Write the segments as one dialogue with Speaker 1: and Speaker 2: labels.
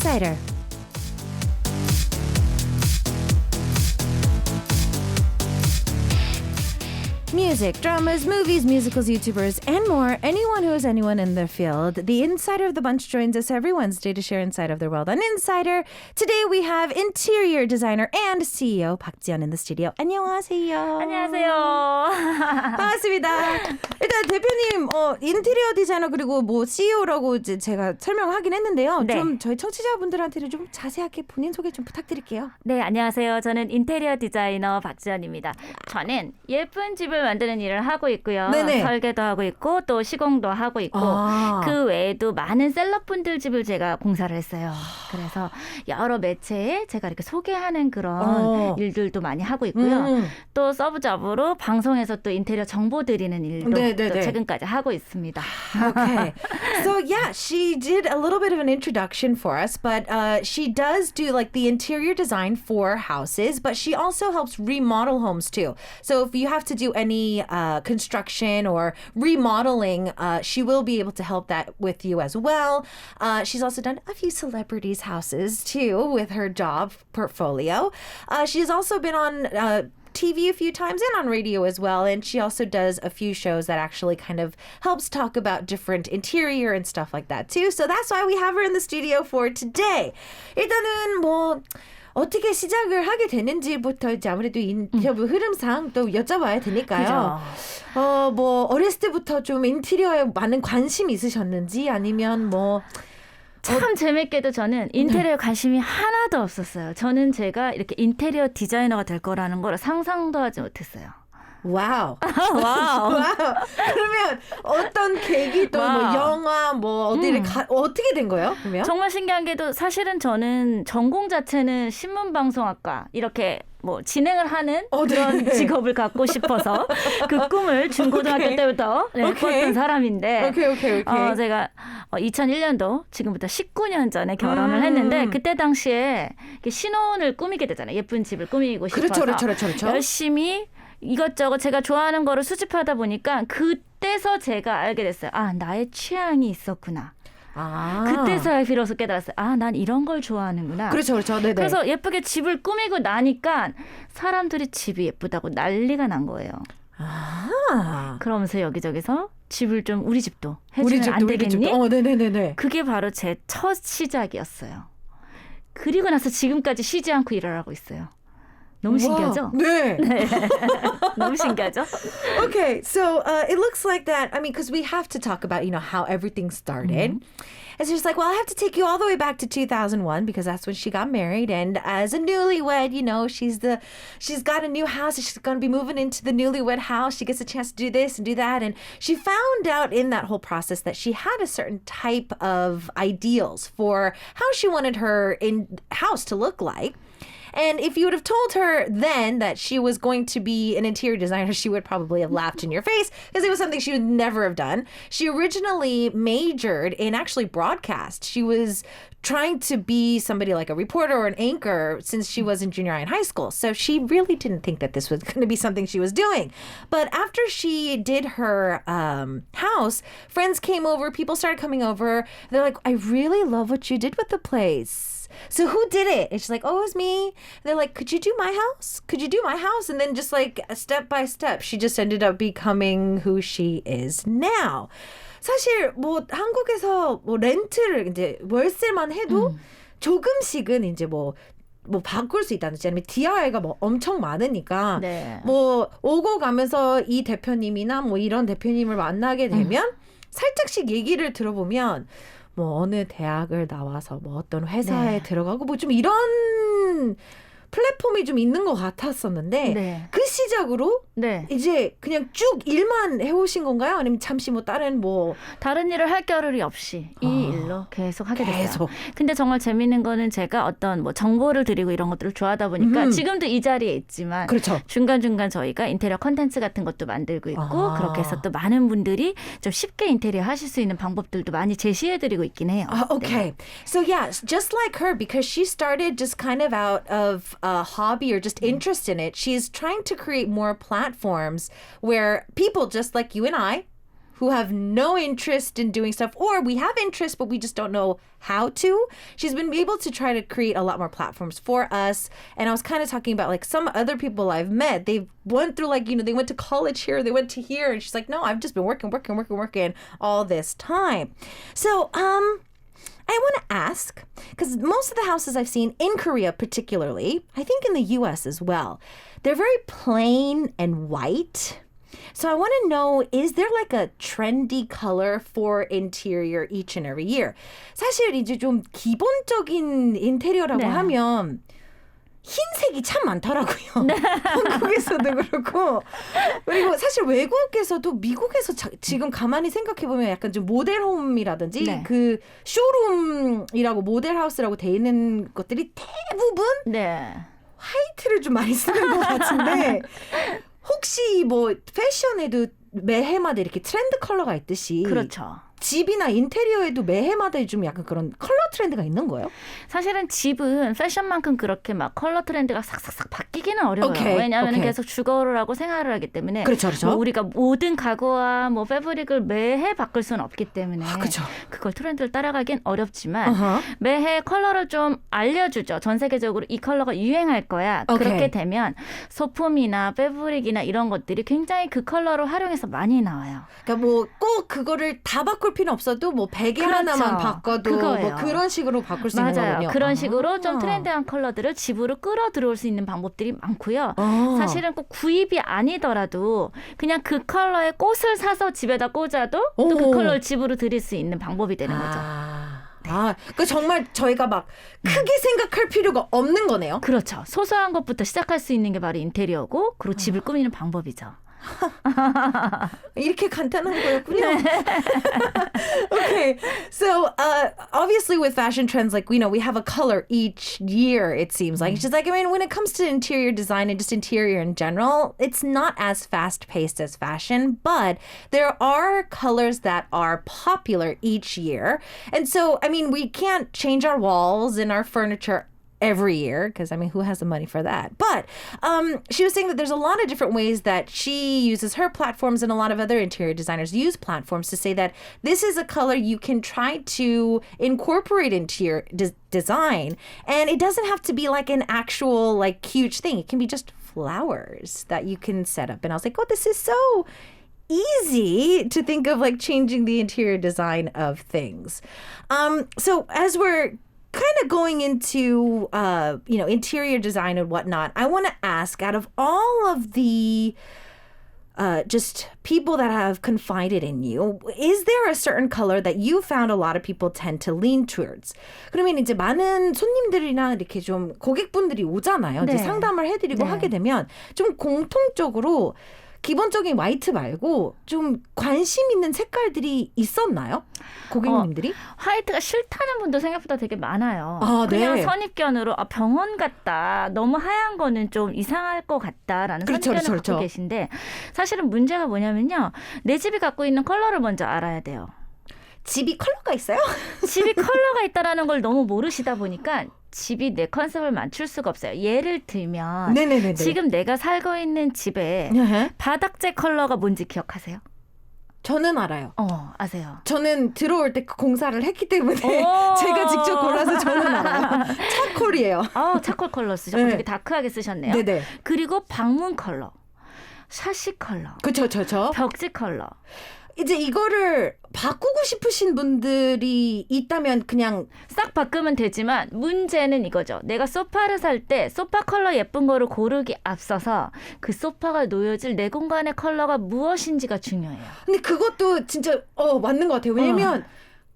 Speaker 1: Insider. Music, dramas, movies, musicals, YouTubers, and more. Anyone who is anyone in their field. The Insider of the Bunch joins us every Wednesday to share insight of their world on Insider. Today we have interior designer and CEO Park Ji-yeon in the studio. 안녕하세요.
Speaker 2: 안녕하세요.
Speaker 1: 반갑습니다. 일단 대표님 인테리어 디자이너 그리고 뭐 CEO라고 이제 제가 설명하긴 했는데요.
Speaker 2: 네.
Speaker 1: 좀 저희 청취자분들한테는 좀 자세하게 본인 소개 좀 부탁드릴게요.
Speaker 2: 네, 안녕하세요. 저는 인테리어 디자이너 박지연입니다. 저는 예쁜 집을 만드는 일을 하고 있고요.
Speaker 1: 네네.
Speaker 2: 설계도 하고 있고 또 시공도 하고 있고 그 외에도 많은 셀럽분들 집을 제가 공사를 했어요. 그래서 여러 매체에 제가 이렇게 소개하는 그런 일들도 많이 하고 있고요. 또 서브잡으로 방송에서 또 인테리어 정보 드리는 일도 또 최근까지 하고 있습니다.
Speaker 1: Okay. So yeah, she did a little bit of an introduction for us, but she does do like the interior design for houses, but she also helps remodel homes too. So if you have to do any construction or remodeling, she will be able to help that with you as well. She's also done a few celebrities' houses too with her job portfolio. She's also been on TV a few times and on radio as well. And she also does a few shows that actually kind of helps talk about different interior and stuff like that too. So that's why we have her in the studio for today. 일단은 뭐 어떻게 시작을 하게 되는지부터 이제 아무래도 인터뷰 흐름상 또 여쭤봐야 되니까요. 뭐 어렸을 때부터 좀 인테리어에 많은 관심이 있으셨는지 아니면 뭐
Speaker 2: 참 재밌게도 저는 인테리어에 관심이 하나도 없었어요. 저는 제가 이렇게 인테리어 디자이너가 될 거라는 걸 상상도 하지 못했어요.
Speaker 1: 와우.
Speaker 2: 와우.
Speaker 1: 그러면 어떤 계기 또 뭐 영화 뭐 어디를 어떻게 된 거예요? 그러면?
Speaker 2: 정말 신기한 게도 사실은 저는 전공 자체는 신문방송학과 이렇게 뭐 진행을 하는 그런 직업을 갖고 싶어서 그 꿈을 중고등학교 때부터 꿨던 사람인데 제가 2001년도 지금부터 19년 전에 결혼을 했는데 그때 당시에 신혼을 꾸미게 되잖아요. 예쁜 집을 꾸미고 싶어서
Speaker 1: 그렇죠.
Speaker 2: 열심히 이것저것 제가 좋아하는 거를 수집하다 보니까 그때서 제가 알게 됐어요. 아, 나의 취향이 있었구나. 그때서야 비로소 깨달았어요. 아, 난 이런 걸 좋아하는구나.
Speaker 1: 그렇죠. 네네.
Speaker 2: 그래서 예쁘게 집을 꾸미고 나니까 사람들이 집이 예쁘다고 난리가 난 거예요. 그러면서 여기저기서 집을 좀 우리 집도 해주면 안 되겠니?
Speaker 1: 네네네.
Speaker 2: 그게 바로 제 첫 시작이었어요. 그리고 나서 지금까지 쉬지 않고 일을 하고 있어요. 너무 신기하죠?
Speaker 1: 네.
Speaker 2: 너무 신기하죠?
Speaker 1: Okay, so it looks like that. I mean, because we have to talk about, how everything started. And so she's like, well, I have to take you all the way back to 2001 because that's when she got married. And as a newlywed, she's got a new house. And she's going to be moving into the newlywed house. She gets a chance to do this and do that. And she found out in that whole process that she had a certain type of ideals for how she wanted her house to look like. And if you would have told her then that she was going to be an interior designer, she would probably have laughed in your face because it was something she would never have done. She originally majored in actually broadcast. She was trying to be somebody like a reporter or an anchor since she was in junior high and high school. So she really didn't think that this was going to be something she was doing. But after she did her house, friends came over, people started coming over. They're like, I really love what you did with the place. So who did it? And she's like, oh, it was me. And they're like, could you do my house? Could you do my house? And then just like step by step, she just ended up becoming who she is now. 사실 뭐 한국에서 뭐 렌트를 이제 월세만 해도 조금씩은 이제 뭐 바꿀 수 있다든지 아니면 DIY가 뭐 엄청 많으니까 뭐 오고 가면서 이 대표님이나 뭐 이런 대표님을 만나게 되면 살짝씩 얘기를 들어보면 뭐 어느 대학을 나와서 뭐 어떤 회사에 들어가고 뭐 좀 이런 플랫폼이 좀 있는 것 같았었는데 그 시작으로 이제 그냥 쭉 일만 해오신 건가요? 아니면 잠시 뭐 다른
Speaker 2: 일을 할 겨를이 없이 이 일로 계속 하게 됐어요. 근데 정말 재밌는 거는 제가 어떤 뭐 정보를 드리고 이런 것들을 좋아하다 보니까 지금도 이 자리에 있지만 중간중간 저희가 인테리어 컨텐츠 같은 것도 만들고 있고 그렇게 해서 또 많은 분들이 좀 쉽게 인테리어 하실 수 있는 방법들도 많이 제시해드리고 있긴 해요.
Speaker 1: Okay. So yeah, just like her, because she started just kind of out of a hobby or just interest in it, she's trying to create more platforms where people just like you and I who have no interest in doing stuff, or we have interest, but we just don't know how to. She's been able to try to create a lot more platforms for us. And I was kind of talking about like some other people I've met, they went through like, they went to college here, they went to here. And she's like, no, I've just been working all this time. So, I want to ask, because most of the houses I've seen in Korea particularly, I think in the US as well, they're very plain and white. So I want to know, is there like a trendy color for interior each and every year? 사실 이제 좀 기본적인 인테리어라고 하면 흰색이 참 많더라고요. 한국에서도 그렇고. 그리고 사실 외국에서도 미국에서 지금 가만히 생각해보면 약간 좀 모델홈이라든지 그 쇼룸이라고 모델하우스라고 돼 있는 것들이 대부분 화이트를 좀 많이 쓰는 것 같은데 혹시 뭐 패션에도 매해마다 이렇게 트렌드 컬러가 있듯이
Speaker 2: 그렇죠.
Speaker 1: 집이나 인테리어에도 매해마다 좀 약간 그런 컬러 트렌드가 있는 거예요?
Speaker 2: 사실은 집은 패션만큼 그렇게 막 컬러 트렌드가 싹싹싹 바뀌기는 어려워요. 왜냐하면 계속 주거를 하고 생활을 하기 때문에
Speaker 1: 그렇죠.
Speaker 2: 뭐 우리가 모든 가구와 뭐 패브릭을 매해 바꿀 수는 없기 때문에 그걸 트렌드를 따라가긴 어렵지만 매해 컬러를 좀 알려주죠. 전 세계적으로 이 컬러가 유행할 거야. 그렇게 되면 소품이나 패브릭이나 이런 것들이 굉장히 그 컬러를 활용해서 많이 나와요.
Speaker 1: 그러니까 뭐 꼭 그거를 다 바꿀 필요 없어도 뭐 베개 하나만 바꿔도 뭐 그런 식으로 바꿀 수 있는 거군요.
Speaker 2: 그런 식으로 좀 트렌디한 컬러들을 집으로 끌어 들어올 수 있는 방법들이 많고요. 사실은 꼭 구입이 아니더라도 그냥 그 컬러의 꽃을 사서 집에다 꽂아도 또 그 컬러를 집으로 들일 수 있는 방법이 되는 거죠.
Speaker 1: 그 정말 저희가 막 크게 생각할 필요가 없는 거네요.
Speaker 2: 그렇죠. 소소한 것부터 시작할 수 있는 게 바로 인테리어고 그리고 집을 꾸미는 방법이죠.
Speaker 1: 이렇게 간단한 거였군요. Okay, so obviously with fashion trends, like we have a color each year. It seems like it's just like when it comes to interior design and just interior in general, it's not as fast paced as fashion, but there are colors that are popular each year, and so we can't change our walls and our furniture every year, because who has the money for that? But she was saying that there's a lot of different ways that she uses her platforms, and a lot of other interior designers use platforms to say that this is a color you can try to incorporate into your design, and it doesn't have to be like an actual like huge thing. It can be just flowers that you can set up. And I was like, oh, this is so easy to think of like changing the interior design of things. So as we're kind of going into, interior design and whatnot, I want to ask, out of all of the just people that have confided in you, is there a certain color that you found a lot of people tend to lean towards? 그러면 이제 많은 손님들이나 이렇게 좀 고객분들이 오잖아요. 이제 상담을 해드리고 하게 되면 좀 공통적으로 기본적인 화이트 말고 좀 관심 있는 색깔들이 있었나요? 고객님들이?
Speaker 2: 화이트가 싫다는 분도 생각보다 되게 많아요. 그냥 선입견으로 병원 같다. 너무 하얀 거는 좀 이상할 것 같다라는 선입견을 갖고 계신데 사실은 문제가 뭐냐면요. 내 집이 갖고 있는 컬러를 먼저 알아야 돼요.
Speaker 1: 집이 컬러가 있어요?
Speaker 2: 집이 컬러가 있다라는 걸 너무 모르시다 보니까 집이 내 컨셉을 맞출 수가 없어요. 예를 들면 지금 내가 살고 있는 집에 바닥재 컬러가 뭔지 기억하세요?
Speaker 1: 저는 알아요.
Speaker 2: 아세요?
Speaker 1: 저는 들어올 때 공사를 했기 때문에 제가 직접 골라서 저는 알아요. 차콜이에요.
Speaker 2: 차콜 컬러 쓰셨고 되게 다크하게 쓰셨네요. 그리고 방문 컬러, 샤시 컬러,
Speaker 1: 그쵸.
Speaker 2: 벽지 컬러.
Speaker 1: 이제 이거를 바꾸고 싶으신 분들이 있다면 그냥
Speaker 2: 싹 바꾸면 되지만 문제는 이거죠. 내가 소파를 살 때 소파 컬러 예쁜 거를 고르기 앞서서 그 소파가 놓여질 내 공간의 컬러가 무엇인지가 중요해요.
Speaker 1: 근데 그것도 진짜 맞는 것 같아요. 왜냐면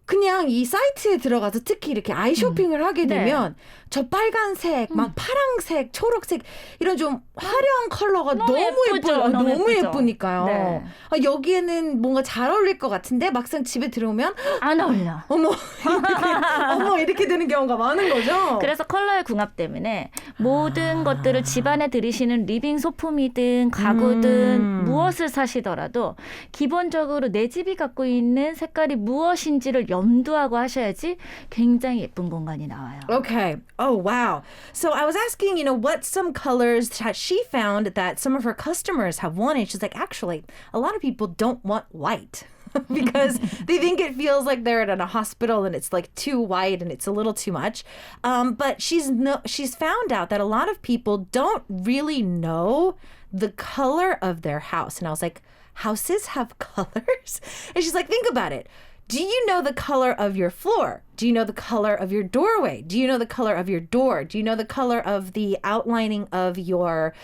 Speaker 1: 그냥 이 사이트에 들어가서 특히 이렇게 아이 쇼핑을 하게 되면 저 빨간색, 막 파랑색, 초록색 이런 좀 화려한 컬러가 너무 예뻐요. 너무 예쁘니까요. 여기에는 뭔가 잘 어울릴 것 같은데 막상 집에 들어오면
Speaker 2: 안 어울려.
Speaker 1: 어머 이렇게 되는 경우가 많은 거죠.
Speaker 2: 그래서 컬러의 궁합 때문에 모든 것들을 집안에 들이시는 리빙 소품이든 가구든 무엇을 사시더라도 기본적으로 내 집이 갖고 있는 색깔이 무엇인지를 염두하고 하셔야지 굉장히 예쁜 공간이 나와요.
Speaker 1: Okay. Oh, wow. So I was asking, what some colors that she found that some of her customers have wanted. She's like, actually, a lot of people don't want white. Because they think it feels like they're at a hospital and it's like too white and it's a little too much. But she's found out that a lot of people don't really know the color of their house. And I was like, houses have colors? And she's like, think about it. Do you know the color of your floor? Do you know the color of your doorway? Do you know the color of your door? Do you know the color of the outlining of your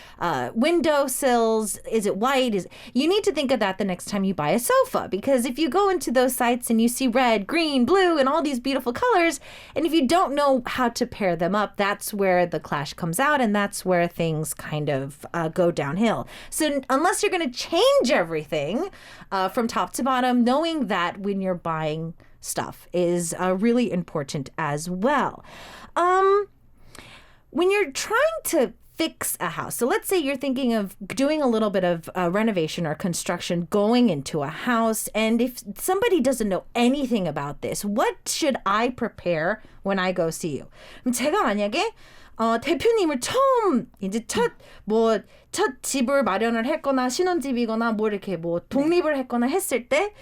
Speaker 1: window sills? Is it white? You need to think of that the next time you buy a sofa, because if you go into those sites and you see red, green, blue, and all these beautiful colors, and if you don't know how to pair them up, that's where the clash comes out, and that's where things kind of go downhill. So unless you're going to change everything from top to bottom, knowing that when you're buying stuff is really important as well. When you're trying to fix a house, so let's say you're thinking of doing a little bit of renovation or construction going into a house, and if somebody doesn't know anything about this, what should I prepare when I go see you? 그럼 제가 만약에 대표님을 처음 이제 첫 집을 마련을 했거나 신혼집이거나 이렇게 독립을 했거나 했을 때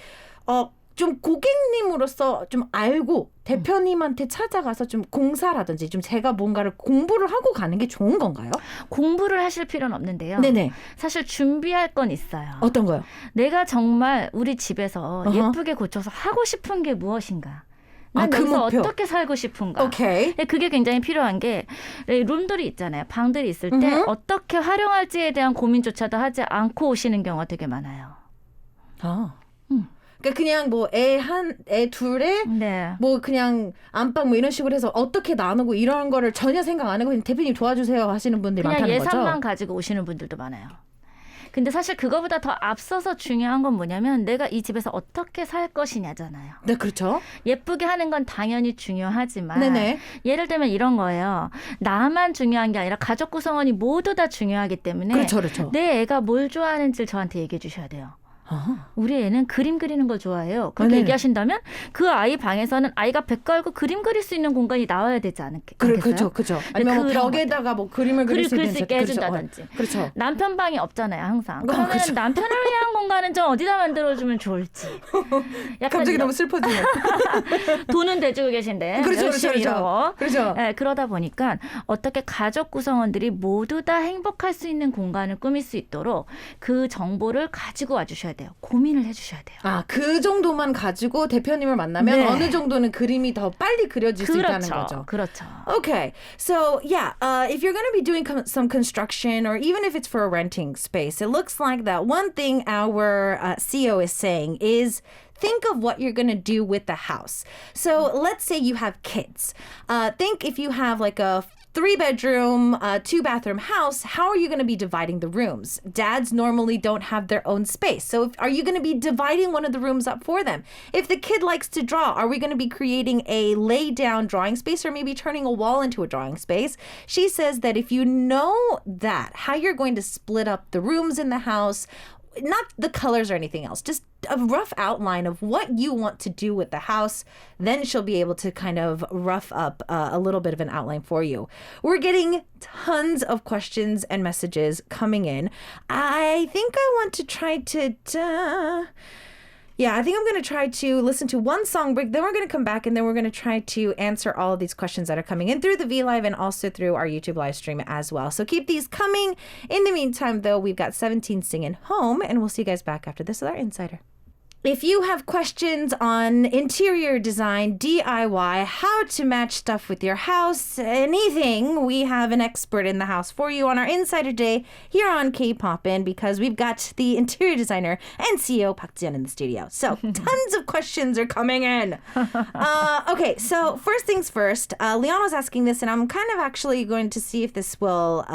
Speaker 1: 좀 고객님으로서 좀 알고 대표님한테 찾아가서 좀 공사라든지 좀 제가 뭔가를 공부를 하고 가는 게 좋은 건가요?
Speaker 2: 공부를 하실 필요는 없는데요.
Speaker 1: 네네.
Speaker 2: 사실 준비할 건 있어요.
Speaker 1: 어떤 거요? 내가
Speaker 2: 정말 우리 집에서 예쁘게 고쳐서 하고 싶은 게 무엇인가? 난 여기서 어떻게 살고 싶은가?
Speaker 1: 오케이.
Speaker 2: 그게 굉장히 필요한 게 룸들이 있잖아요. 방들이 있을 때 어떻게 활용할지에 대한 고민조차도 하지 않고 오시는 경우가 되게 많아요.
Speaker 1: 그러니까 그냥 애 둘에
Speaker 2: 네.
Speaker 1: 그냥 안방 이런 식으로 해서 어떻게 나누고 이런 거를 전혀 생각 안 하고 그냥 대표님 도와주세요 하시는 분들이 많다는 거죠.
Speaker 2: 그냥 예산만 가지고 오시는 분들도 많아요. 근데 사실 그거보다 더 앞서서 중요한 건 뭐냐면 내가 이 집에서 어떻게 살 것이냐잖아요.
Speaker 1: 네, 그렇죠.
Speaker 2: 예쁘게 하는 건 당연히 중요하지만
Speaker 1: 네네.
Speaker 2: 예를 들면 이런 거예요. 나만 중요한 게 아니라 가족 구성원이 모두 다 중요하기 때문에
Speaker 1: 그렇죠.
Speaker 2: 내 애가 뭘 좋아하는지를 저한테 얘기해 주셔야 돼요. 우리 애는 그림 그리는 걸 좋아해요. 그렇게 얘기하신다면 그 아이 방에서는 아이가 배 깔고 그림 그릴 수 있는 공간이 나와야 되지 않겠어요?
Speaker 1: 그렇죠. 아니면 벽에다가 그림을 그릴 수
Speaker 2: 있게 해준다든지.
Speaker 1: 그렇죠.
Speaker 2: 남편 방이 없잖아요, 항상. 그러면 그렇죠. 남편을 위한 공간은 좀 어디다 만들어주면 좋을지.
Speaker 1: 갑자기 너무 슬퍼지네.
Speaker 2: 돈은 대주고 계신데.
Speaker 1: 그렇죠.
Speaker 2: 네, 그러다 보니까 어떻게 가족 구성원들이 모두 다 행복할 수 있는 공간을 꾸밀 수 있도록 그 정보를 가지고 와주셔야 돼요. 고민을 해주셔야 돼요.
Speaker 1: 그 정도만 가지고 대표님을 만나면 어느 정도는 그림이 더 빨리 그려질 수 있다는 거죠.
Speaker 2: 그렇죠.
Speaker 1: Okay, so yeah, if you're going to be doing some construction or even if it's for a renting space, it looks like that one thing our CEO is saying is think of what you're going to do with the house. So let's say you have kids. Think if you have like a 3-bedroom, 2-bathroom house, how are you going to be dividing the rooms? Dads normally don't have their own space. So are you going to be dividing one of the rooms up for them? If the kid likes to draw, are we going to be creating a lay-down drawing space or maybe turning a wall into a drawing space? She says that if you know that, how you're going to split up the rooms in the house, not the colors or anything else, just a rough outline of what you want to do with the house, then she'll be able to kind of rough up a little bit of an outline for you. We're getting tons of questions and messages coming in. I think I want to try to... I think I'm going to try to listen to one song break. Then we're going to come back and then we're going to try to answer all of these questions that are coming in through the V Live and also through our YouTube live stream as well. So keep these coming. In the meantime, though, we've got 17 singing home and we'll see you guys back after this with our Insider. If you have questions on interior design, DIY, how to match stuff with your house, anything, we have an expert in the house for you on our Insider Day here on K-Poppin' because we've got the interior designer and CEO Park Ji-yeon in the studio. So tons of questions are coming in. Okay, so first things first, Leon was asking this and I'm kind of actually going to see if this will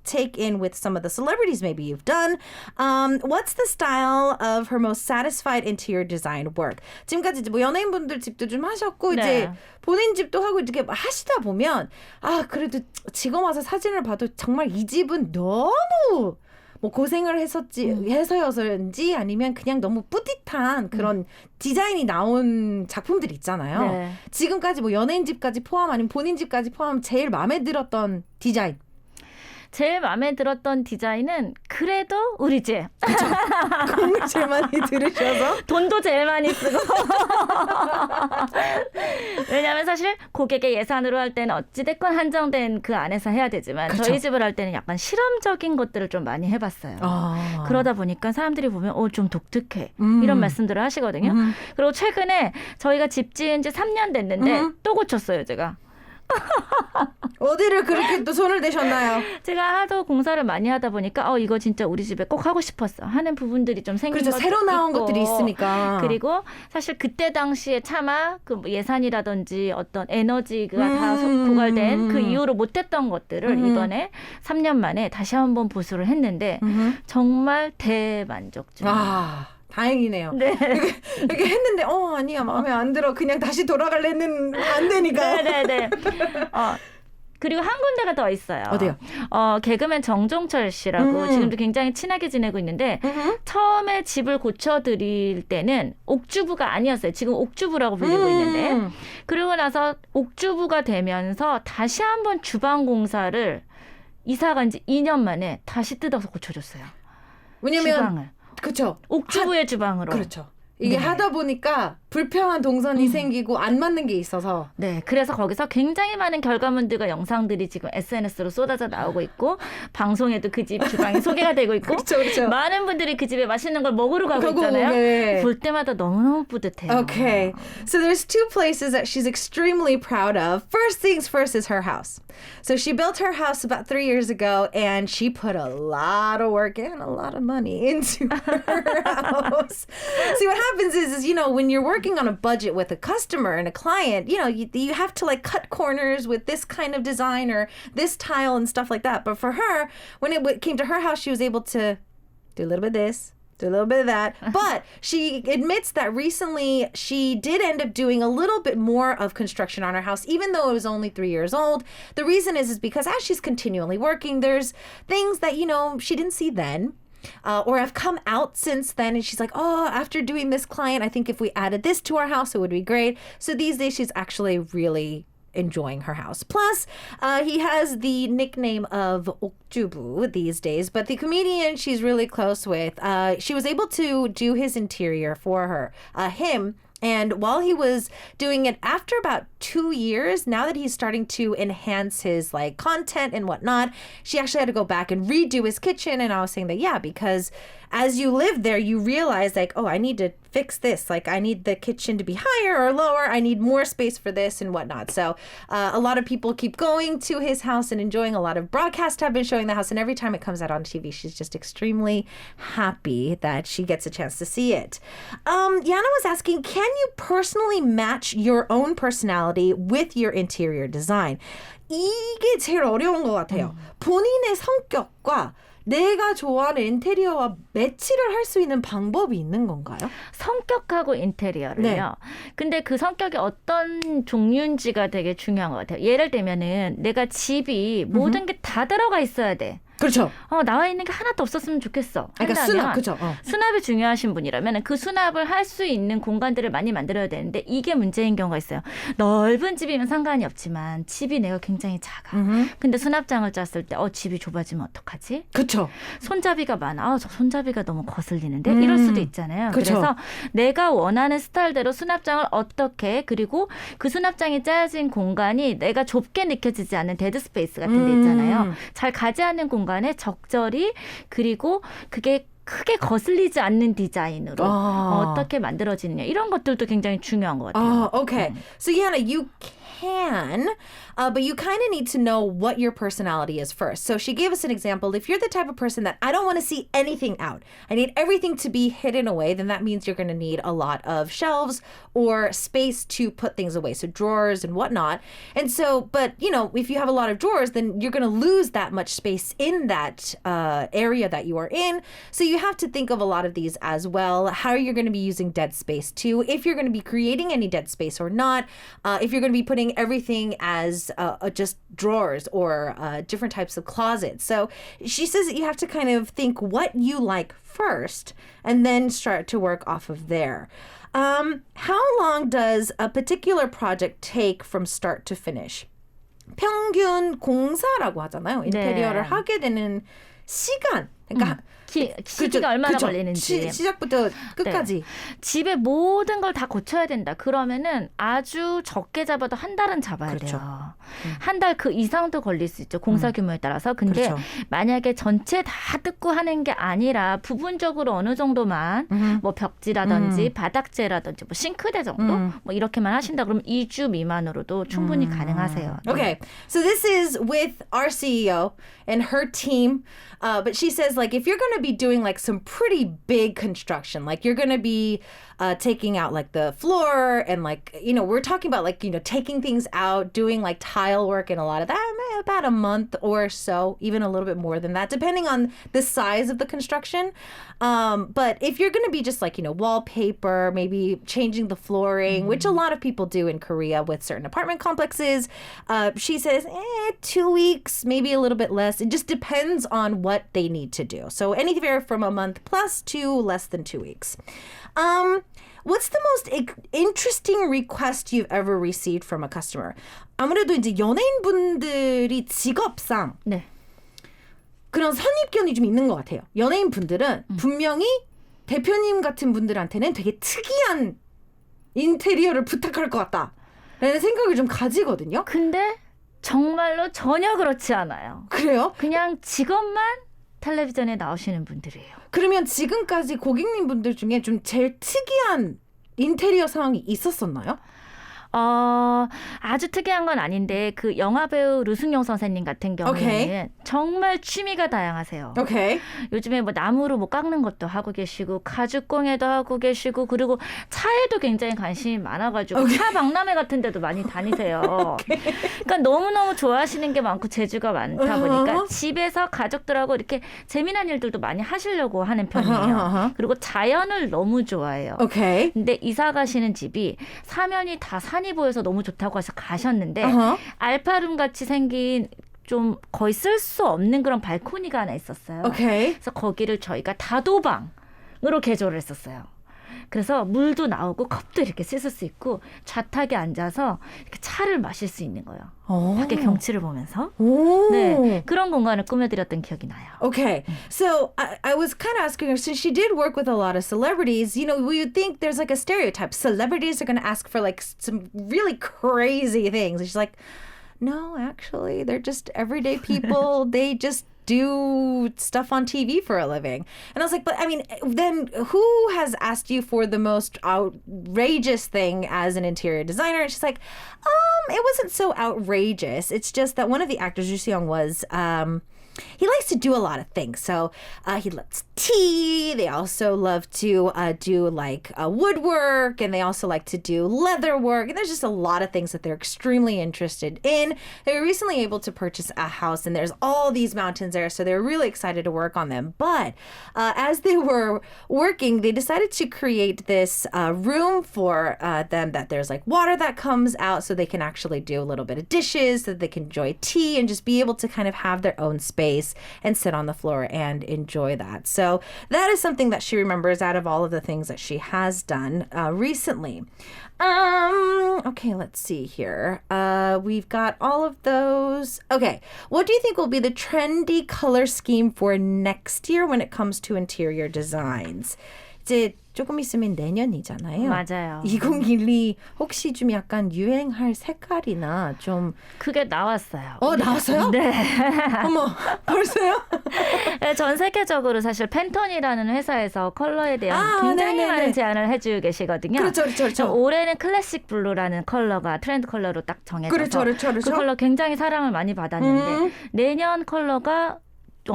Speaker 1: take in with some of the celebrities maybe you've done. What's the style of her most satisfied interior design work? 지금까지 이제 연예인분들 집도 좀 하셨고 이제 본인 집도 하고 이렇게 하시다 보면 그래도 지금 와서 사진을 봐도 정말 이 집은 너무 뭐 고생을 해서였는지 아니면 그냥 너무 뿌듯한 그런 디자인이 나온 작품들 있잖아요.
Speaker 2: 네.
Speaker 1: 지금까지 뭐 연예인 집까지 포함 아니면 본인 집까지 포함 제일 마음에 들었던 디자인.
Speaker 2: 제일 마음에 들었던 디자인은 그래도 우리 집.
Speaker 1: 공을 제일 많이 들으셔서
Speaker 2: 돈도 제일 많이 쓰고. 왜냐하면 사실 고객의 예산으로 할 때는 어찌됐건 한정된 그 안에서 해야 되지만
Speaker 1: 그쵸.
Speaker 2: 저희 집을 할 때는 약간 실험적인 것들을 좀 많이 해봤어요. 그러다 보니까 사람들이 보면 좀 독특해. 이런 말씀들을 하시거든요. 그리고 최근에 저희가 집 지은 지 3년 됐는데 또 고쳤어요, 제가.
Speaker 1: 어디를 그렇게 또 손을 대셨나요?
Speaker 2: 제가 하도 공사를 많이 하다 보니까 이거 진짜 우리 집에 꼭 하고 싶었어 하는 부분들이 좀 생긴
Speaker 1: 그렇죠.
Speaker 2: 것도
Speaker 1: 새로 나온
Speaker 2: 있고.
Speaker 1: 것들이 있으니까.
Speaker 2: 그리고 사실 그때 당시에 차마 그 예산이라든지 어떤 에너지가 다 고갈된 그 이후로 못했던 것들을 이번에 3년 만에 다시 한번 보수를 했는데 정말 대만족 중.
Speaker 1: 다행이네요.
Speaker 2: 네.
Speaker 1: 이렇게 했는데 아니야 마음에 안 들어 그냥 다시 돌아갈래는 안 되니까.
Speaker 2: 네네네. 그리고 한 군데가 더 있어요.
Speaker 1: 어디요?
Speaker 2: 개그맨 정종철 씨라고 지금도 굉장히 친하게 지내고 있는데 처음에 집을 고쳐드릴 때는 옥주부가 아니었어요. 지금 옥주부라고 불리고 있는데 그리고 나서 옥주부가 되면서 다시 한번 주방 공사를 이사 간 지 2년 만에 다시 뜯어서 고쳐줬어요.
Speaker 1: 왜냐면
Speaker 2: 주방을.
Speaker 1: 그렇죠.
Speaker 2: 옥주부의 주방으로.
Speaker 1: 그렇죠. 이게
Speaker 2: 네.
Speaker 1: 하다 보니까 불편한 동선이 생기고 안 맞는 게 있어서.
Speaker 2: 네, 그래서 거기서 굉장히 많은 결과물들과 영상들이 지금 SNS로 쏟아져 나오고 있고 방송에도 그 집 주방이 소개가 되고 있고
Speaker 1: 그렇죠.
Speaker 2: 많은 분들이 그 집에 맛있는 걸 먹으러 가고 있잖아요.
Speaker 1: 네.
Speaker 2: 볼 때마다 너무너무 뿌듯해요.
Speaker 1: Okay, so there's two places that she's extremely proud of. First things first is her house. So she built her house about 3 years ago, and she put a lot of work and a lot of money into her house. See, what happens is when you're working on a budget with a customer and a client, you have to like cut corners with this kind of design or this tile and stuff like that. But for her, when it came to her house, she was able to do a little bit of this, do a little bit of that. But she admits that recently she did end up doing a little bit more of construction on her house, even though it was only 3 years old. The reason is because as she's continually working, there's things that, she didn't see then. Or have come out since then, and she's like, after doing this client, I think if we added this to our house, it would be great. So these days, she's actually really enjoying her house. Plus, he has the nickname of Okjubu these days, but the comedian she's really close with, she was able to do his interior for him. And while he was doing it after about 2 years, now that he's starting to enhance his like content and whatnot, she actually had to go back and redo his kitchen. And I was saying that, because as you live there, you realize like, I need to fix this. Like I need the kitchen to be higher or lower. I need more space for this and whatnot. So a lot of people keep going to his house and enjoying. A lot of broadcasts have been showing the house. And every time it comes out on TV, she's just extremely happy that she gets a chance to see it. Yana was asking, can you personally match your own personality with your interior design? 이게 제일 어려운 것 같아요. 본인의 성격과 내가 좋아하는 인테리어와 매치를 할 수 있는 방법이 있는 건가요?
Speaker 2: 성격하고 인테리어를요.
Speaker 1: 네.
Speaker 2: 근데 그 성격이 어떤 종류인지가 되게 중요한 것 같아요. 예를 들면은 내가 집이 모든 게 다 들어가 있어야 돼.
Speaker 1: 그렇죠.
Speaker 2: 나와 있는 게 하나도 없었으면 좋겠어.
Speaker 1: 그러니까 수납, 그죠?
Speaker 2: 수납이 중요하신 분이라면 그 수납을 할 수 있는 공간들을 많이 만들어야 되는데 이게 문제인 경우가 있어요. 넓은 집이면 상관이 없지만 집이 내가 굉장히 작아. 근데 수납장을 짰을 때 집이 좁아지면 어떡하지?
Speaker 1: 그렇죠.
Speaker 2: 손잡이가 많아. 저 손잡이가 너무 거슬리는데 이럴 수도 있잖아요.
Speaker 1: 그쵸.
Speaker 2: 그래서 내가 원하는 스타일대로 수납장을 어떻게 그리고 그 수납장이 짜여진 공간이 내가 좁게 느껴지지 않는 데드 스페이스 같은 데 있잖아요. 잘 가지 않는 공간에 적절히 그리고 그게 크게 거슬리지 않는 디자인으로 어떻게 만들어지느냐 이런 것들도 굉장히 중요한 것 같아요.
Speaker 1: Okay. So Yana, you can, but you kind of need to know what your personality is first. So she gave us an example. If you're the type of person that I don't want to see anything out, I need everything to be hidden away, then that means you're going to need a lot of shelves or space to put things away. So drawers and whatnot. And so, but if you have a lot of drawers, then you're going to lose that much space in that area that you are in. So you have to think of a lot of these as well. How you're going to be using dead space too. If you're going to be creating any dead space or not. If you're going to be putting putting everything as just drawers or different types of closets. So she says that you have to kind of think what you like first and then start to work off of there. How long does a particular project take from start to finish? 평균 공사라고 하잖아요. 인테리어를 하게 되는 시간. 그러니까
Speaker 2: 시기가 얼마나 걸리는지.
Speaker 1: 시작부터 끝까지.
Speaker 2: 네. 집에 모든 걸 다 고쳐야 된다. 그러면은 아주 적게 잡아도 한 달은 잡아야 돼요. 한 달 그 이상도 걸릴 수 있죠. 공사 규모에 따라서. 근데 만약에 전체 다 뜯고 하는 게 아니라 부분적으로 어느 정도만 뭐 벽지라든지 바닥재라든지 뭐 싱크대 정도 뭐 이렇게만 하신다. 그러면 2주 미만으로도 충분히 가능하세요.
Speaker 1: Okay. So this is with our CEO and her team. But she says, like, if you're going to be doing like some pretty big construction, like you're going to be taking out like the floor and like, you know, we're talking about like, you know, taking things out, doing like tile work and a lot of that, about a month or so, even a little bit more than that, depending on the size of the construction. But if you're going to be just like, you know, wallpaper, maybe changing the flooring, which a lot of people do in Korea with certain apartment complexes, she says 2 weeks, maybe a little bit less. It just depends on what they need to do. So anywhere from a month plus to less than 2 weeks. What's the most interesting request you've ever received from a customer? 아무래도 이제 연예인분들이 직업상
Speaker 2: 네.
Speaker 1: 그런 선입견이 좀 있는 것 같아요. 연예인분들은 분명히 대표님 같은 분들한테는 되게 특이한 인테리어를 부탁할 것 같다라는 생각을 좀 가지거든요.
Speaker 2: 근데 정말로 전혀 그렇지 않아요.
Speaker 1: 그래요?
Speaker 2: 그냥 직업만 텔레비전에 나오시는 분들이에요.
Speaker 1: 그러면 지금까지 고객님 분들 중에 좀 제일 특이한 인테리어 상황이 있었었나요?
Speaker 2: 아주 특이한 건 아닌데 그 영화배우 류승용 선생님 같은 경우에는 정말 취미가 다양하세요. 요즘에 뭐 나무로 뭐 깎는 것도 하고 계시고 가죽공예도 하고 계시고 그리고 차에도 굉장히 관심이 많아가지고 차 박람회 같은 데도 많이 다니세요. 그러니까 너무너무 좋아하시는 게 많고 재주가 많다 보니까 집에서 가족들하고 이렇게 재미난 일들도 많이 하시려고 하는 편이에요. 그리고 자연을 너무 좋아해요. 근데 이사 가시는 집이 사면이 다 산이 보여서 너무 좋다고 해서 가셨는데 알파룸 같이 생긴 좀 거의 쓸 수 없는 그런 발코니가 하나 있었어요. 그래서 거기를 저희가 다도방으로 개조를 했었어요. 그래서 물도 나오고 컵도 이렇게 씻을 수 있고 좌탁에 앉아서 이렇게 차를 마실 수 있는 거예요. 밖에 경치를 보면서. 네, 그런 공간을 꾸며드렸던 기억이 나요.
Speaker 1: Okay, so I was kind of asking her, since she did work with a lot of celebrities, you know, we would think there's like a stereotype. Celebrities are going to ask for like some really crazy things. And she's like, no, actually, they're just everyday people. They just do stuff on TV for a living. And I was like, but I mean, then who has asked you for the most outrageous thing as an interior designer? And she's like, it wasn't so outrageous. It's just that one of the actors, Yu Seong, was he likes to do a lot of things. So he loves tea. They also love to do like woodwork, and they also like to do leather work. And there's just a lot of things that they're extremely interested in. They were recently able to purchase a house, and there's all these mountains there. So they're really excited to work on them. But as they were working, they decided to create this room for them that there's like water that comes out so they can actually do a little bit of dishes, so that they can enjoy tea and just be able to kind of have their own space and sit on the floor and enjoy that. So that is something that she remembers out of all of the things that she has done recently. Okay, let's see here. We've got all of those. Okay, what do you think will be the trendy color scheme for next year when it comes to interior designs? 이제 조금 있으면 내년이잖아요.
Speaker 2: 맞아요.
Speaker 1: 2012 혹시 좀 약간 유행할 색깔이나 좀
Speaker 2: 그게 나왔어요.
Speaker 1: 나왔어요?
Speaker 2: 네.
Speaker 1: 어머, 벌써요?
Speaker 2: 네, 전 세계적으로 사실 팬톤이라는 회사에서 컬러에 대한 굉장히 많은 제안을 해주고 계시거든요.
Speaker 1: 그렇죠.
Speaker 2: 올해는 클래식 블루라는 컬러가 트렌드 컬러로 딱 정해져서 그 컬러 굉장히 사랑을 많이 받았는데 내년 컬러가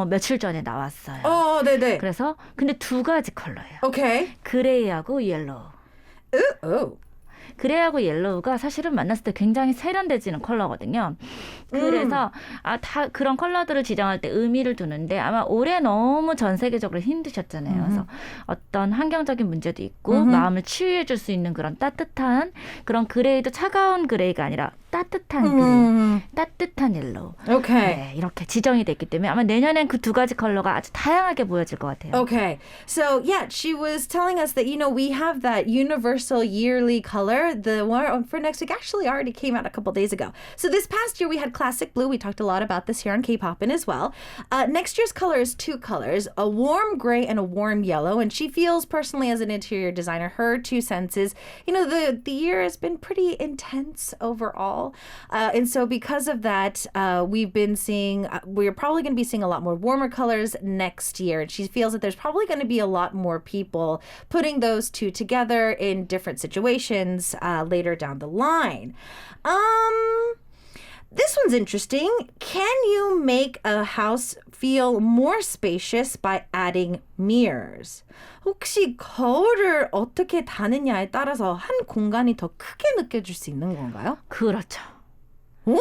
Speaker 2: 며칠 전에 나왔어요.
Speaker 1: 네네.
Speaker 2: 그래서 근데 두 가지 컬러예요. 그레이하고 옐로우. 그레이하고 옐로우가 사실은 만났을 때 굉장히 세련돼지는 컬러거든요. 그래서 다 그런 컬러들을 지정할 때 의미를 두는데 아마 올해 너무 전 세계적으로 힘드셨잖아요. 그래서 어떤 환경적인 문제도 있고 마음을 치유해 줄 수 있는 그런 따뜻한 그런 그레이도 차가운 그레이가 아니라 따뜻한 그린, 따뜻한 옐로우.
Speaker 1: Okay.
Speaker 2: 네, 이렇게 지정이 됐기 때문에 아마 내년엔 그 두 가지 컬러가 아주 다양하게 보여질 것 같아요.
Speaker 1: Okay. So, yeah, she was telling us that, we have that universal yearly color. The one for next week actually already came out a couple days ago. So this past year we had classic blue. We talked a lot about this here on K-Poppin' as well. Next year's color is two colors, a warm gray and a warm yellow. And she feels personally as an interior designer, her 2 cents is, the year has been pretty intense overall. And so because of that, we're probably going to be seeing a lot more warmer colors next year. And she feels that there's probably going to be a lot more people putting those two together in different situations later down the line. This one's interesting. Can you make a house feel more spacious by adding mirrors? 혹시 거울을 어떻게 다느냐에 따라서 한 공간이 더 크게 느껴질 수 있는 건가요?
Speaker 2: 그렇죠.
Speaker 1: 오!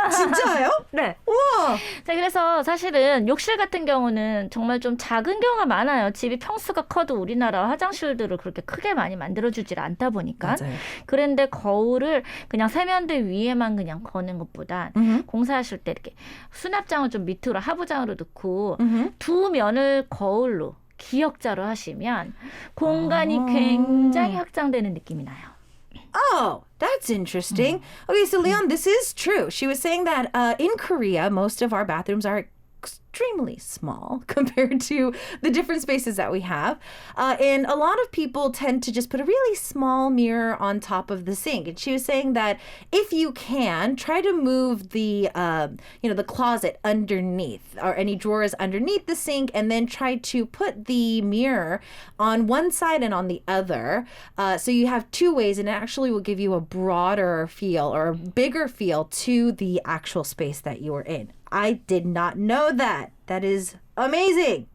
Speaker 1: 진짜요?
Speaker 2: 네.
Speaker 1: 우와!
Speaker 2: 자, 그래서 사실은 욕실 같은 경우는 정말 좀 작은 경우가 많아요. 집이 평수가 커도 우리나라 화장실들을 그렇게 크게 많이 만들어주질 않다 보니까.
Speaker 1: 맞아요.
Speaker 2: 그런데 거울을 그냥 세면대 위에만 그냥 거는 것보다 공사하실 때 이렇게 수납장을 좀 밑으로 하부장으로 넣고 두 면을 거울로 기역자로 하시면 공간이 굉장히 확장되는 느낌이 나요.
Speaker 1: Oh, that's interesting. Okay, so Leon, this is true. She was saying that in Korea, most of our bathrooms are extremely small compared to the different spaces that we have. And a lot of people tend to just put a really small mirror on top of the sink. And she was saying that if you can, try to move the closet underneath or any drawers underneath the sink and then try to put the mirror on one side and on the other. So you have 2 ways and it actually will give you a broader feel or a bigger feel to the actual space that you are in. I did not know that. That is amazing.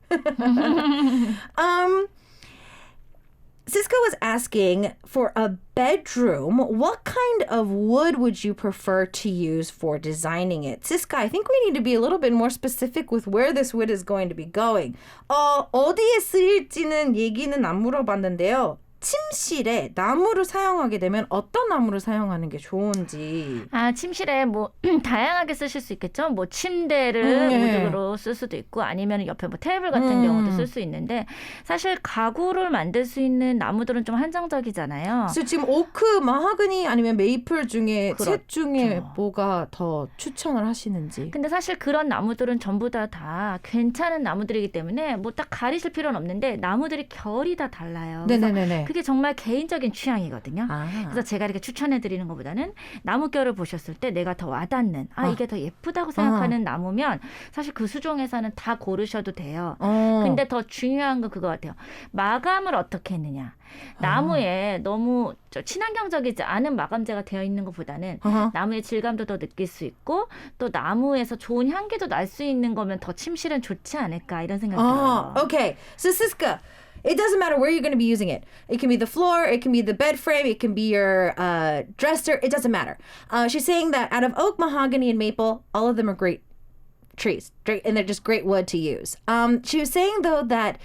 Speaker 1: Cisco was asking for a bedroom. What kind of wood would you prefer to use for designing it? Cisco, I think we need to be a little bit more specific with where this wood is going to be going. 어디에 쓰일지는 얘기는 안 물어봤는데요. 침실에 나무를 사용하게 되면 어떤 나무를 사용하는 게 좋은지.
Speaker 2: 침실에 뭐 다양하게 쓰실 수 있겠죠. 뭐 침대를 우드로 쓸 수도 있고 아니면 옆에 뭐 테이블 같은 경우도 쓸 수 있는데 사실 가구를 만들 수 있는 나무들은 좀 한정적이잖아요.
Speaker 1: 그래서 지금 오크, 마하그니 아니면 메이플 중에 셋 중에 뭐가 더 추천을 하시는지.
Speaker 2: 근데 사실 그런 나무들은 전부 다 괜찮은 나무들이기 때문에 뭐 딱 가리실 필요는 없는데 나무들이 결이 다 달라요.
Speaker 1: 네네네.
Speaker 2: 그게 정말 개인적인 취향이거든요. 그래서 제가 이렇게 추천해드리는 것보다는 나무결을 보셨을 때 내가 더 와닿는 이게 더 예쁘다고 생각하는 나무면 사실 그 수종에서는 다 고르셔도 돼요. 근데 더 중요한 건 그거 같아요. 마감을 어떻게 했느냐. 나무에 너무 친환경적이지 않은 마감재가 되어 있는 것보다는 나무의 질감도 더 느낄 수 있고 또 나무에서 좋은 향기도 날 수 있는 거면 더 침실은 좋지 않을까 이런 생각이 들어요.
Speaker 1: Okay. So Siska, it doesn't matter where you're going to be using it. It can be the floor, it can be the bed frame, it can be your dresser. It doesn't matter. She's saying that out of oak, mahogany, and maple, all of them are great trees, and they're just great wood to use. She was saying, though, that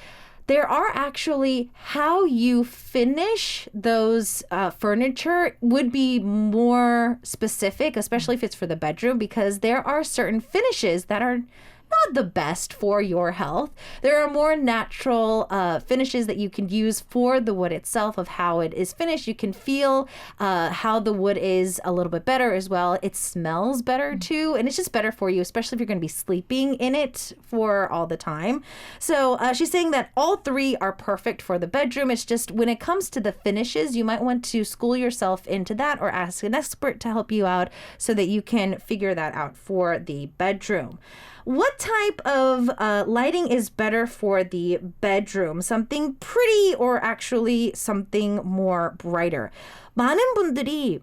Speaker 1: there are actually how you finish those furniture would be more specific, especially if it's for the bedroom, because there are certain finishes that are not the best for your health. There are more natural finishes that you can use for the wood itself of how it is finished. You can feel how the wood is a little bit better as well. It smells better too, and it's just better for you, especially if you're going to be sleeping in it for all the time. So she's saying that all 3 are perfect for the bedroom. It's just when it comes to the finishes, you might want to school yourself into that or ask an expert to help you out so that you can figure that out for the bedroom. What type of lighting is better for the bedroom? Something pretty or actually something more brighter? 많은 분들이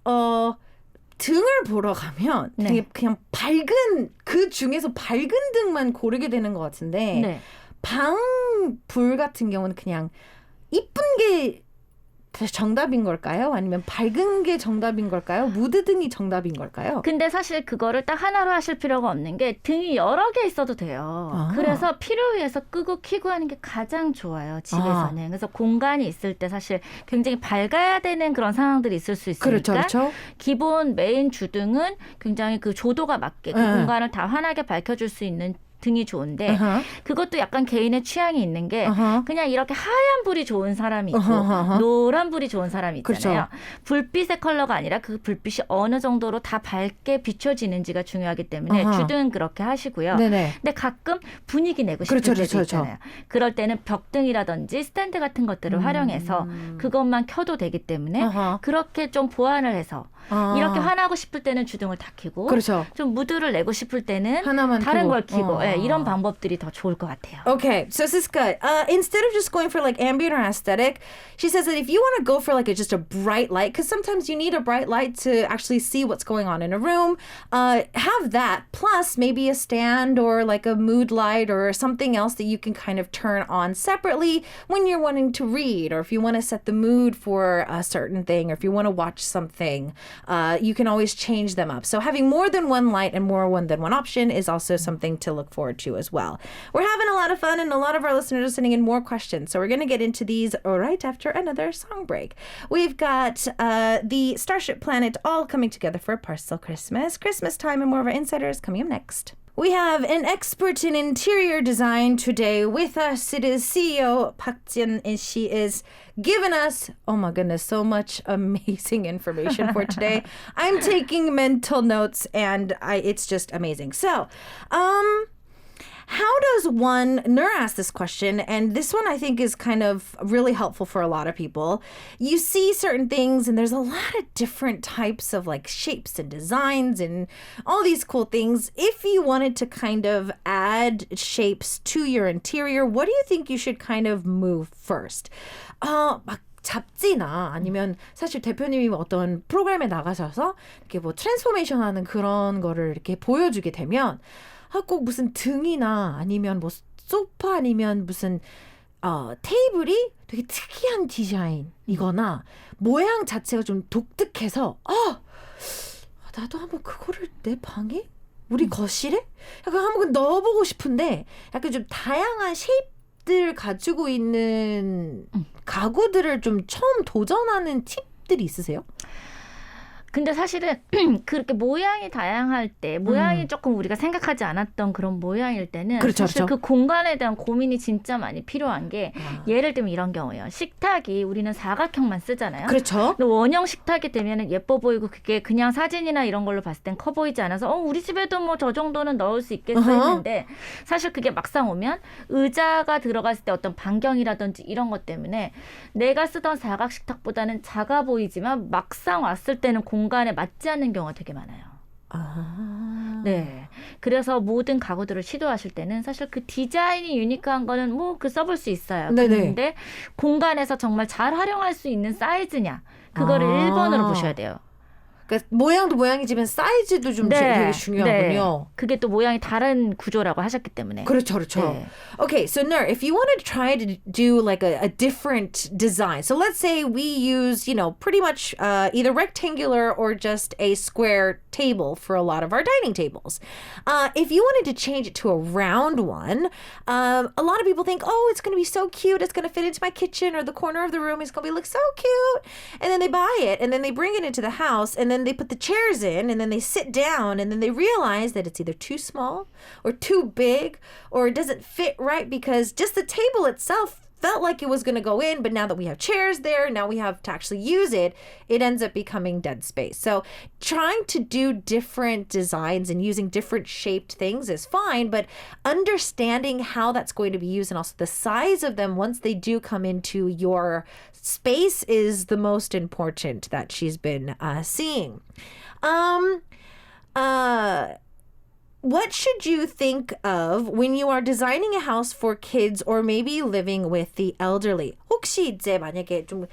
Speaker 1: 등을 보러 가면 되게 그냥 밝은 그 중에서 밝은 등만 고르게 되는 것 같은데 방 불 같은 경우는 그냥 이쁜 게 정답인 걸까요? 아니면 밝은 게 정답인 걸까요? 무드 등이 정답인 걸까요?
Speaker 2: 근데 사실 그거를 딱 하나로 하실 필요가 없는 게 등이 여러 개 있어도 돼요.
Speaker 1: 아.
Speaker 2: 그래서 필요에 의해서 끄고 켜고 하는 게 가장 좋아요. 집에서는. 그래서 공간이 있을 때 사실 굉장히 밝아야 되는 그런 상황들이 있을 수 있으니까
Speaker 1: 그렇죠.
Speaker 2: 기본 메인 주등은 굉장히 그 조도가 맞게 그 공간을 다 환하게 밝혀줄 수 있는 등이 좋은데 그것도 약간 개인의 취향이 있는 게 그냥 이렇게 하얀 불이 좋은 사람이 있고 노란 불이 좋은 사람이 있잖아요.
Speaker 1: 그렇죠.
Speaker 2: 불빛의 컬러가 아니라 그 불빛이 어느 정도로 다 밝게 비춰지는지가 중요하기 때문에 주등은 그렇게 하시고요.
Speaker 1: 네네.
Speaker 2: 근데 가끔 분위기 내고 싶을
Speaker 1: 그렇죠,
Speaker 2: 때도
Speaker 1: 그렇죠.
Speaker 2: 있잖아요. 그럴 때는 벽등이라든지 스탠드 같은 것들을 활용해서 그것만 켜도 되기 때문에 그렇게 좀 보완을 해서 이렇게 화나고 싶을 때는 주등을 다 켜고
Speaker 1: 그렇죠.
Speaker 2: 좀 무드를 내고 싶을 때는
Speaker 1: 하나만
Speaker 2: 다른
Speaker 1: 켜고.
Speaker 2: 걸 켜고 예, 이런 방법들이 더 좋을 것 같아요.
Speaker 1: Okay, so Siska, instead of just going for like ambient or aesthetic, she says that if you want to go for like just a bright light, because sometimes you need a bright light to actually see what's going on in a room, have that plus maybe a stand or like a mood light or something else that you can kind of turn on separately when you're wanting to read, or if you want to set the mood for a certain thing, or if you want to watch something, you can always change them up. So having more than one light and more than one option is also something to look forward to as well. We're having a lot of fun and a lot of our listeners are sending in more questions. So we're going to get into these right after another song break. We've got the Starship Planet all coming together for Parcel Christmas. Christmas time and more of our insiders coming up next. We have an expert in interior design today with us. It is CEO Park Jin, and she is giving us, oh my goodness, so much amazing information for today. I'm taking mental notes, and it's just amazing. So, how does one, Nur asked this question, and this one I think is kind of really helpful for a lot of people. You see certain things, and there's a lot of different types of like shapes and designs and all these cool things. If you wanted to kind of add shapes to your interior, what do you think you should kind of move first? 막 잡지나 아니면 사실 대표님이 어떤 프로그램에 나가셔서 이렇게 뭐 트랜스포메이션 하는 그런 거를 이렇게 보여주게 되면 꼭 무슨 등이나 아니면 뭐 소파 아니면 무슨 테이블이 되게 특이한 디자인이거나 모양 자체가 좀 독특해서 나도 한번 그거를 내 방에? 우리 거실에? 약간 한번 넣어보고 싶은데 약간 좀 다양한 쉐입들 가지고 있는 가구들을 좀 처음 도전하는 팁들이 있으세요?
Speaker 2: 근데 사실은 그렇게 모양이 다양할 때 모양이 조금 우리가 생각하지 않았던 그런 모양일 때는
Speaker 1: 그렇죠,
Speaker 2: 사실
Speaker 1: 그렇죠.
Speaker 2: 그 공간에 대한 고민이 진짜 많이 필요한 게 예를 들면 이런 경우예요. 식탁이 우리는 사각형만 쓰잖아요.
Speaker 1: 그렇죠.
Speaker 2: 근데 원형 식탁이 되면 예뻐 보이고 그게 그냥 사진이나 이런 걸로 봤을 땐 커 보이지 않아서 우리 집에도 뭐 저 정도는 넣을 수 있겠어 했는데 사실 그게 막상 오면 의자가 들어갔을 때 어떤 반경이라든지 이런 것 때문에 내가 쓰던 사각 식탁보다는 작아 보이지만 막상 왔을 때는 공간에 맞지 않는 경우가 되게 많아요. 네. 그래서 모든 가구들을 시도하실 때는 사실 그 디자인이 유니크한 거는 뭐 그 써볼 수 있어요. 그런데 공간에서 정말 잘 활용할 수 있는 사이즈냐 그거를 1번으로 보셔야 돼요.
Speaker 1: 그러니까 모양도 모양이지만 사이즈도 좀 되게 중요하군요.
Speaker 2: 네. 그게 또 모양이 다른 구조라고 하셨기 때문에.
Speaker 1: 그렇죠, 그렇죠.
Speaker 2: 네.
Speaker 1: Okay, so Nur, if you want to try to do like a different design, so let's say we use, pretty much either rectangular or just a square table for a lot of our dining tables. If you wanted to change it to a round one, a lot of people think, it's going to be so cute. It's going to fit into my kitchen or the corner of the room. It's going to look so cute. And then they buy it and then they bring it into the house and then they put the chairs in and then they sit down and then they realize that it's either too small or too big or it doesn't fit right because just the table itself felt like it was going to go in, but now that we have chairs there, now we have to actually use it, it ends up becoming dead space. So trying to do different designs and using different shaped things is fine, but understanding how that's going to be used and also the size of them once they do come into your space is the most important that she's been seeing. What should you think of when you are designing a house for kids or maybe living with the elderly? 혹시 이제 만약에 좀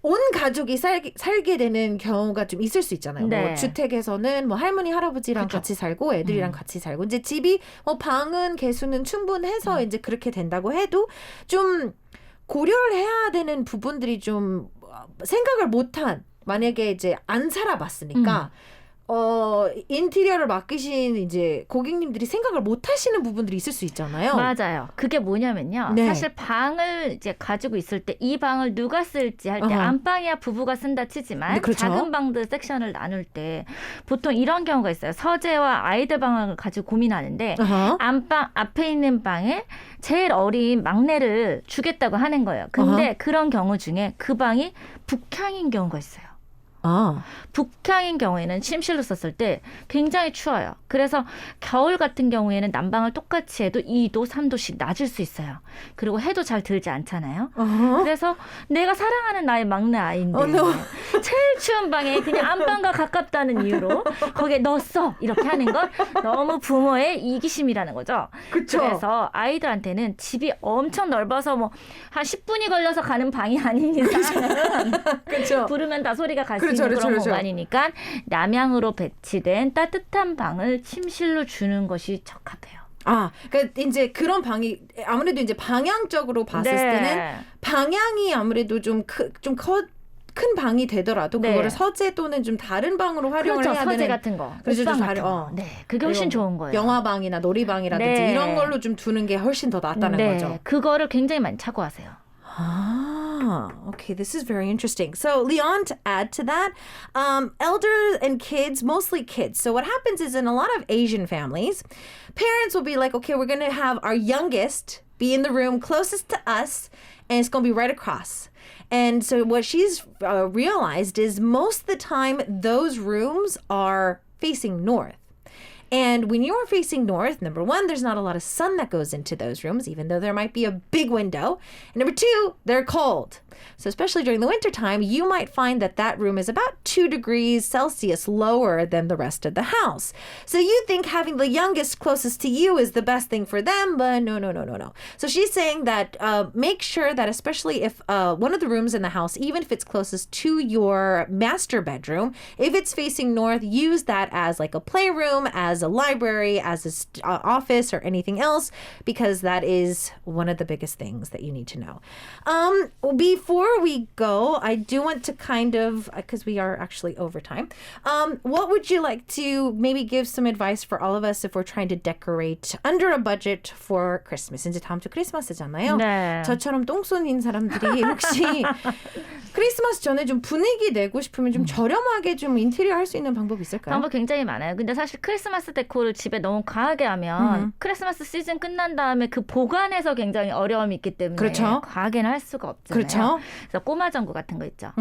Speaker 1: 온 가족이 살게 되는 경우가 좀 있을 수 있잖아요.
Speaker 2: 네.
Speaker 1: 뭐 주택에서는 뭐 할머니 할아버지랑 같이 살고 애들이랑 같이 살고 이제 집이 방은 개수는 충분해서 이제 그렇게 된다고 해도 좀 고려를 해야 되는 부분들이 좀 생각을 못한 만약에 이제 안 살아봤으니까 인테리어를 맡기신 이제 고객님들이 생각을 못 하시는 부분들이 있을 수 있잖아요.
Speaker 2: 맞아요. 그게 뭐냐면요.
Speaker 1: 네.
Speaker 2: 사실 방을 이제 가지고 있을 때 이 방을 누가 쓸지 할 때 안방이야 부부가 쓴다 치지만
Speaker 1: 네, 그렇죠.
Speaker 2: 작은 방들 섹션을 나눌 때 보통 이런 경우가 있어요. 서재와 아이들 방을 가지고 고민하는데 안방 앞에 있는 방에 제일 어린 막내를 주겠다고 하는 거예요. 근데 그런 경우 중에 그 방이 북향인 경우가 있어요. 북향인 경우에는 침실로 썼을 때 굉장히 추워요. 그래서 겨울 같은 경우에는 난방을 똑같이 해도 2도, 3도씩 낮을 수 있어요. 그리고 해도 잘 들지 않잖아요. 그래서 내가 사랑하는 나의 막내 아이인데 제일 추운 방에 그냥 안방과 가깝다는 이유로 거기에 넣었어 이렇게 하는 건 너무 부모의 이기심이라는 거죠.
Speaker 1: 그쵸.
Speaker 2: 그래서 아이들한테는 집이 엄청 넓어서 뭐 한 10분이 걸려서 가는 방이 아닌 이상은
Speaker 1: 그쵸.
Speaker 2: 부르면 다 소리가 갈 수
Speaker 1: 그렇죠,
Speaker 2: 있는 그런
Speaker 1: 그렇죠.
Speaker 2: 공간이니까 남향으로 배치된 따뜻한 방을 침실로 주는 것이 적합해요.
Speaker 1: 그러니까 이제 그런 방이 아무래도 이제 방향적으로 봤을 때는 방향이 아무래도 좀 큰 방이 되더라도 그거를 서재 또는 좀 다른 방으로 활용을
Speaker 2: 그렇죠.
Speaker 1: 해야
Speaker 2: 서재
Speaker 1: 되는
Speaker 2: 같은 거.
Speaker 1: 그래서 좀
Speaker 2: 옷방
Speaker 1: 다른
Speaker 2: 같은 거. 네, 그게 훨씬 좋은 거예요.
Speaker 1: 영화방이나 놀이방이라든지 이런 걸로 좀 두는 게 훨씬 더 낫다는 거죠.
Speaker 2: 그거를 굉장히 많이 착오하세요.
Speaker 1: Okay, this is very interesting. So, Leon, to add to that, elders and kids, mostly kids. So, what happens is in a lot of Asian families, parents will be like, okay, we're going to have our youngest be in the room closest to us, and it's going to be right across. And so, what she's realized is most of the time, those rooms are facing north. And when you're facing north, number one, there's not a lot of sun that goes into those rooms, even though there might be a big window. And number two, they're cold. So especially during the wintertime, you might find that that room is about 2 degrees Celsius lower than the rest of the house. So you think having the youngest closest to you is the best thing for them, but no. So she's saying that make sure that especially if one of the rooms in the house, even if it's closest to your master bedroom, if it's facing north, use that as like a playroom, as a library, as an office or anything else, because that is one of the biggest things that you need to know. Before we go, I do want to kind of, because we are actually over time, what would you like to maybe give some advice for all of us if we're trying to decorate under a budget for Christmas? 이제 다음 주 크리스마스잖아요.
Speaker 2: 네.
Speaker 1: 저처럼 똥손인 사람들이 혹시 크리스마스 전에 좀 분위기 내고 싶으면 좀 저렴하게 좀 인테리어 할 수 있는 방법이 있을까요?
Speaker 2: 방법 굉장히 많아요. 근데 사실 크리스마스 데코를 집에 너무 과하게 하면 크리스마스 시즌 끝난 다음에 그 보관에서 굉장히 어려움이 있기 때문에
Speaker 1: 그렇죠.
Speaker 2: 과하게는 할 수가 없잖아요.
Speaker 1: 그렇죠.
Speaker 2: 그래서 꼬마 전구 같은 거 있죠.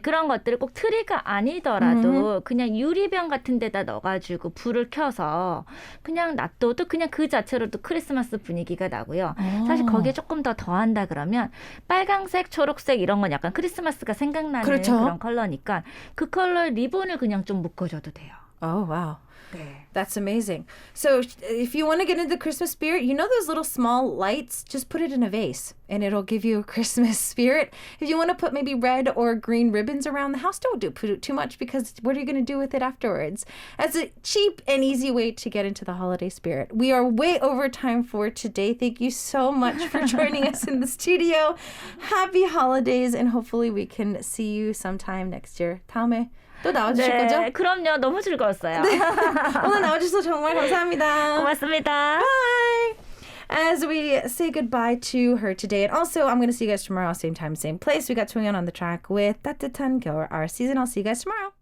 Speaker 2: 그런 것들을 꼭 트리가 아니더라도 그냥 유리병 같은 데다 넣어가지고 불을 켜서 그냥 놔둬도 그냥 그 자체로도 크리스마스 분위기가 나고요. 사실 거기에 조금 더 더한다 그러면 빨강색, 초록색 이런 건 약간 크리스마스가 생각나는
Speaker 1: 그렇죠.
Speaker 2: 그런 컬러니까 그 컬러에 리본을 그냥 좀 묶어줘도 돼요.
Speaker 1: Oh, wow.
Speaker 2: 네.
Speaker 1: That's amazing. So if you want to get into the Christmas spirit, you know those little small lights? Just put it in a vase and it'll give you a Christmas spirit. If you want to put maybe red or green ribbons around the house, don't put it too much because what are you going to do with it afterwards? As a cheap and easy way to get into the holiday spirit. We are way over time for today. Thank you so much for joining us in the studio. Happy holidays and hopefully we can see you sometime next year. 다음에 또 나와주실 거죠?
Speaker 2: 그럼요. 너무 즐거웠어요.
Speaker 1: 네. 오늘 나와주셔서 정말 감사합니다.
Speaker 2: 고맙습니다.
Speaker 1: Bye. As we say goodbye to her today, and also I'm going to see you guys tomorrow, same time, same place. We got Chungyeon on the track with 따뜻한 겨울, our season. I'll see you guys tomorrow.